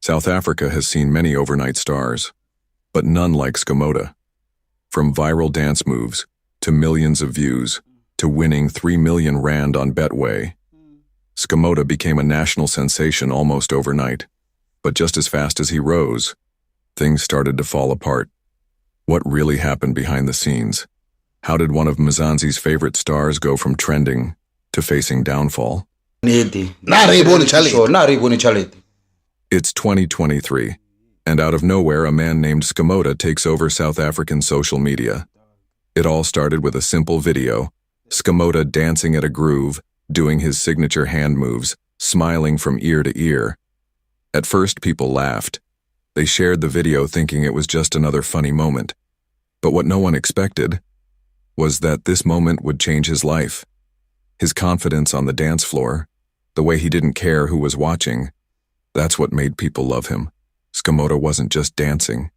South Africa has seen many overnight stars, but none like Skomota. From viral dance moves, to millions of views, to winning 3 million rand on Betway, Skomota became a national sensation almost overnight. But just as fast as he rose, things started to fall apart. What really happened behind the scenes? How did one of Mzansi's favorite stars go from trending to facing downfall? It's 2023, and out of nowhere a man named Skomota takes over South African social media. It all started with a simple video, Skomota dancing at a groove, doing his signature hand moves, smiling from ear to ear. At first people laughed. They shared the video thinking it was just another funny moment. But what no one expected was that this moment would change his life. His confidence on the dance floor, the way he didn't care who was watching, that's what made people love him. Skomota wasn't just dancing.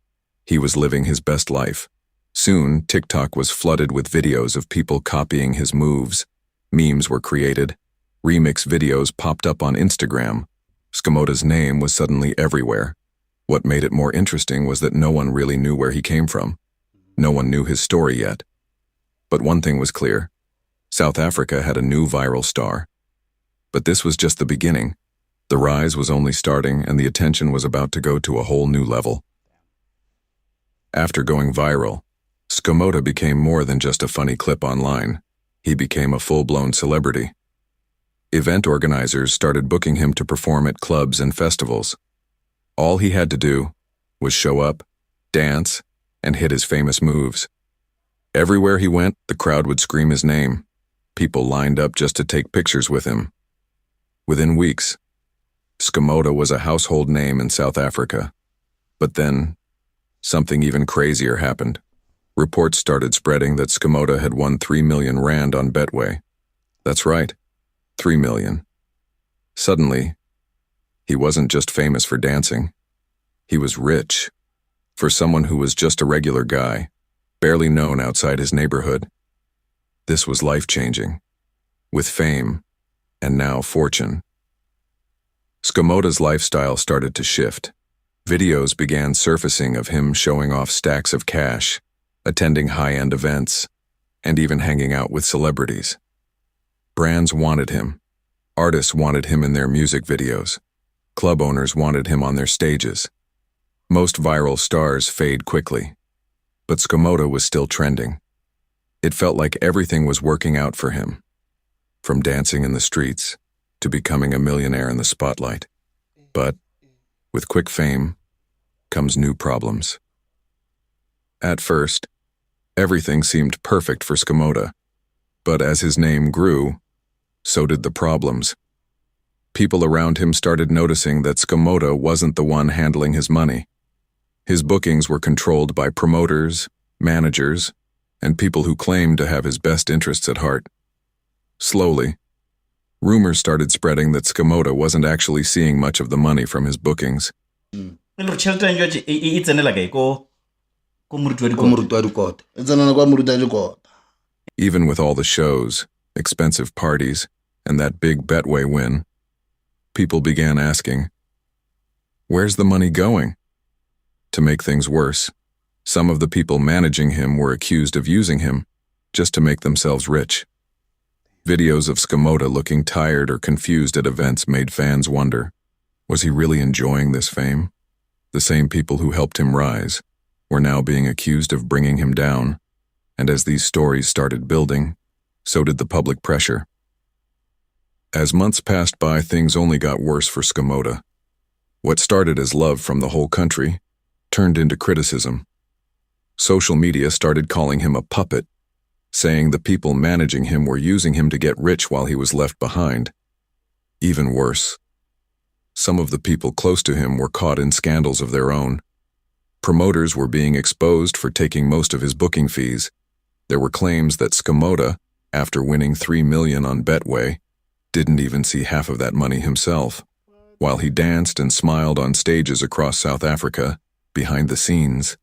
He was living his best life. Soon, TikTok was flooded with videos of people copying his moves. Memes were created. Remix videos popped up on Instagram. Skomota's name was suddenly everywhere. What made it more interesting was that no one really knew where he came from. No one knew his story yet. But one thing was clear. South Africa had a new viral star. But this was just the beginning. The rise was only starting and the attention was about to go to a whole new level. After going viral, Skomota became more than just a funny clip online. He became a full-blown celebrity. Event organizers started booking him to perform at clubs and festivals. All he had to do was show up, dance, and hit his famous moves. Everywhere he went, the crowd would scream his name. People lined up just to take pictures with him. Within weeks, Skomota was a household name in South Africa. But then, something even crazier happened. Reports started spreading that Skomota had won 3 million rand on Betway. That's right, 3 million. Suddenly, he wasn't just famous for dancing. He was rich. For someone who was just a regular guy, barely known outside his neighborhood. This was life-changing. With fame, and now fortune. Skomota's lifestyle started to shift. Videos began surfacing of him showing off stacks of cash, attending high-end events, and even hanging out with celebrities. Brands wanted him. Artists wanted him in their music videos. Club owners wanted him on their stages. Most viral stars fade quickly. But Skomota was still trending. It felt like everything was working out for him. From dancing in the streets to becoming a millionaire in the spotlight. But with quick fame comes new problems. At first, everything seemed perfect for Skomota. But as his name grew, so did the problems. People around him started noticing that Skomota wasn't the one handling his money. His bookings were controlled by promoters, managers, and people who claimed to have his best interests at heart. Slowly, rumors started spreading that Skomota wasn't actually seeing much of the money from his bookings. Even with all the shows, expensive parties, and that big Betway win, people began asking, where's the money going? To make things worse, some of the people managing him were accused of using him just to make themselves rich. Videos of Skomota looking tired or confused at events made fans wonder, was he really enjoying this fame? The same people who helped him rise were now being accused of bringing him down, and as these stories started building, so did the public pressure. As months passed by, things only got worse for Skomota. What started as love from the whole country turned into criticism. Social media started calling him a puppet, saying the people managing him were using him to get rich while he was left behind. Even worse, some of the people close to him were caught in scandals of their own. Promoters were being exposed for taking most of his booking fees. There were claims that Skomota, after winning 3 million on Betway, didn't even see half of that money himself. While he danced and smiled on stages across South Africa, behind the scenes,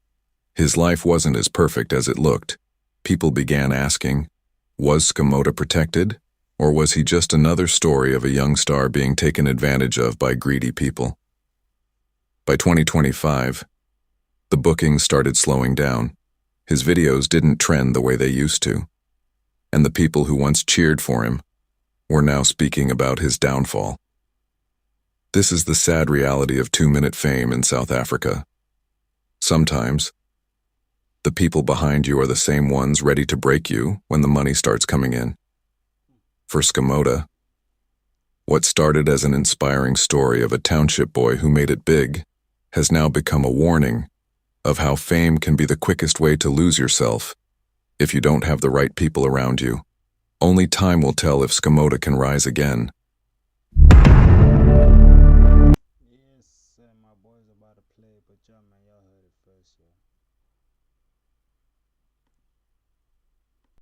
his life wasn't as perfect as it looked. People began asking, was Skomota protected, or was he just another story of a young star being taken advantage of by greedy people? By 2025, the bookings started slowing down. His videos didn't trend the way they used to, and the people who once cheered for him were now speaking about his downfall. This is the sad reality of 2-minute fame in South Africa. Sometimes, the people behind you are the same ones ready to break you when the money starts coming in. For Skomota, what started as an inspiring story of a township boy who made it big has now become a warning of how fame can be the quickest way to lose yourself if you don't have the right people around you. Only time will tell if Skomota can rise again.